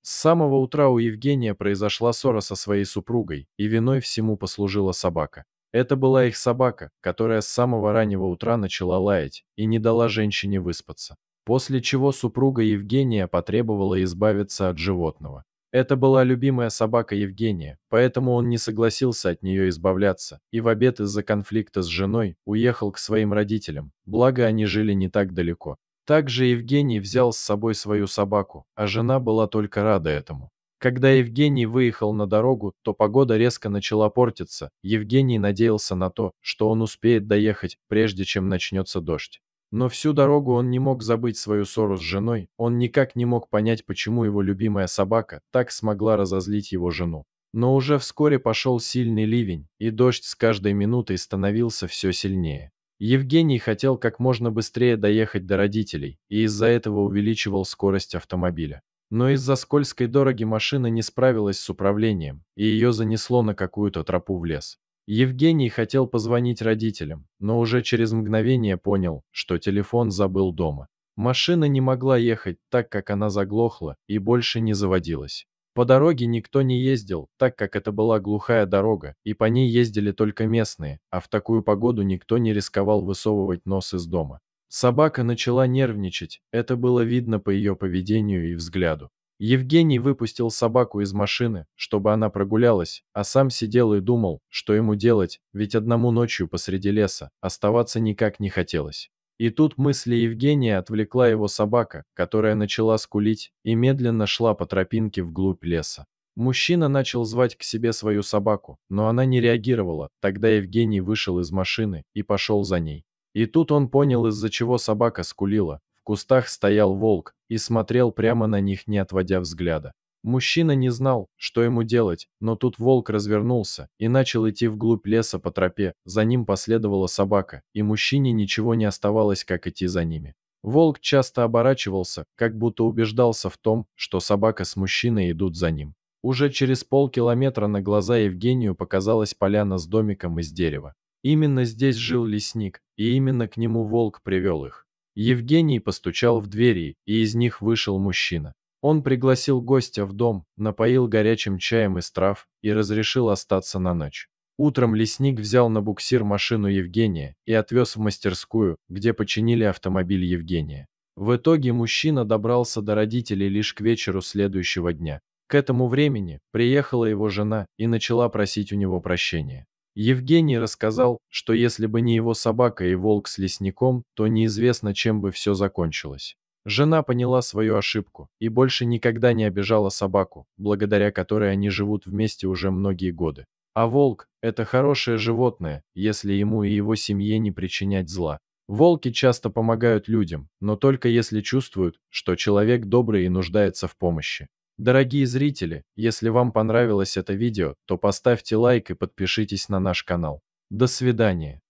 С самого утра у Евгения произошла ссора со своей супругой, и виной всему послужила собака. Это была их собака, которая с самого раннего утра начала лаять и не дала женщине выспаться. После чего супруга Евгения потребовала избавиться от животного. Это была любимая собака Евгения, поэтому он не согласился от нее избавляться и в обед из-за конфликта с женой уехал к своим родителям, благо они жили не так далеко. Также Евгений взял с собой свою собаку, а жена была только рада этому. Когда Евгений выехал на дорогу, то погода резко начала портиться. Евгений надеялся на то, что он успеет доехать, прежде чем начнется дождь. Но всю дорогу он не мог забыть свою ссору с женой, он никак не мог понять, почему его любимая собака так смогла разозлить его жену. Но уже вскоре пошел сильный ливень, и дождь с каждой минутой становился все сильнее. Евгений хотел как можно быстрее доехать до родителей, и из-за этого увеличивал скорость автомобиля. Но из-за скользкой дороги машина не справилась с управлением, и ее занесло на какую-то тропу в лес. Евгений хотел позвонить родителям, но уже через мгновение понял, что телефон забыл дома. Машина не могла ехать, так как она заглохла и больше не заводилась. По дороге никто не ездил, так как это была глухая дорога, и по ней ездили только местные, а в такую погоду никто не рисковал высовывать нос из дома. Собака начала нервничать, это было видно по ее поведению и взгляду. Евгений выпустил собаку из машины, чтобы она прогулялась, а сам сидел и думал, что ему делать, ведь одному ночью посреди леса оставаться никак не хотелось. И тут мысли Евгения отвлекла его собака, которая начала скулить и медленно шла по тропинке вглубь леса. Мужчина начал звать к себе свою собаку, но она не реагировала, тогда Евгений вышел из машины и пошел за ней. И тут он понял, из-за чего собака скулила. В кустах стоял волк и смотрел прямо на них, не отводя взгляда. Мужчина не знал, что ему делать, но тут волк развернулся и начал идти вглубь леса по тропе, за ним последовала собака, и мужчине ничего не оставалось, как идти за ними. Волк часто оборачивался, как будто убеждался в том, что собака с мужчиной идут за ним. Уже через полкилометра на глаза Евгению показалась поляна с домиком из дерева. Именно здесь жил лесник, и именно к нему волк привел их. Евгений постучал в двери, и из них вышел мужчина. Он пригласил гостя в дом, напоил горячим чаем из трав и разрешил остаться на ночь. Утром лесник взял на буксир машину Евгения и отвез в мастерскую, где починили автомобиль Евгения. В итоге мужчина добрался до родителей лишь к вечеру следующего дня. К этому времени приехала его жена и начала просить у него прощения. Евгений рассказал, что если бы не его собака и волк с лесником, то неизвестно, чем бы все закончилось. Жена поняла свою ошибку и больше никогда не обижала собаку, благодаря которой они живут вместе уже многие годы. А волк– это хорошее животное, если ему и его семье не причинять зла. Волки часто помогают людям, но только если чувствуют, что человек добрый и нуждается в помощи. Дорогие зрители, если вам понравилось это видео, то поставьте лайк и подпишитесь на наш канал. До свидания.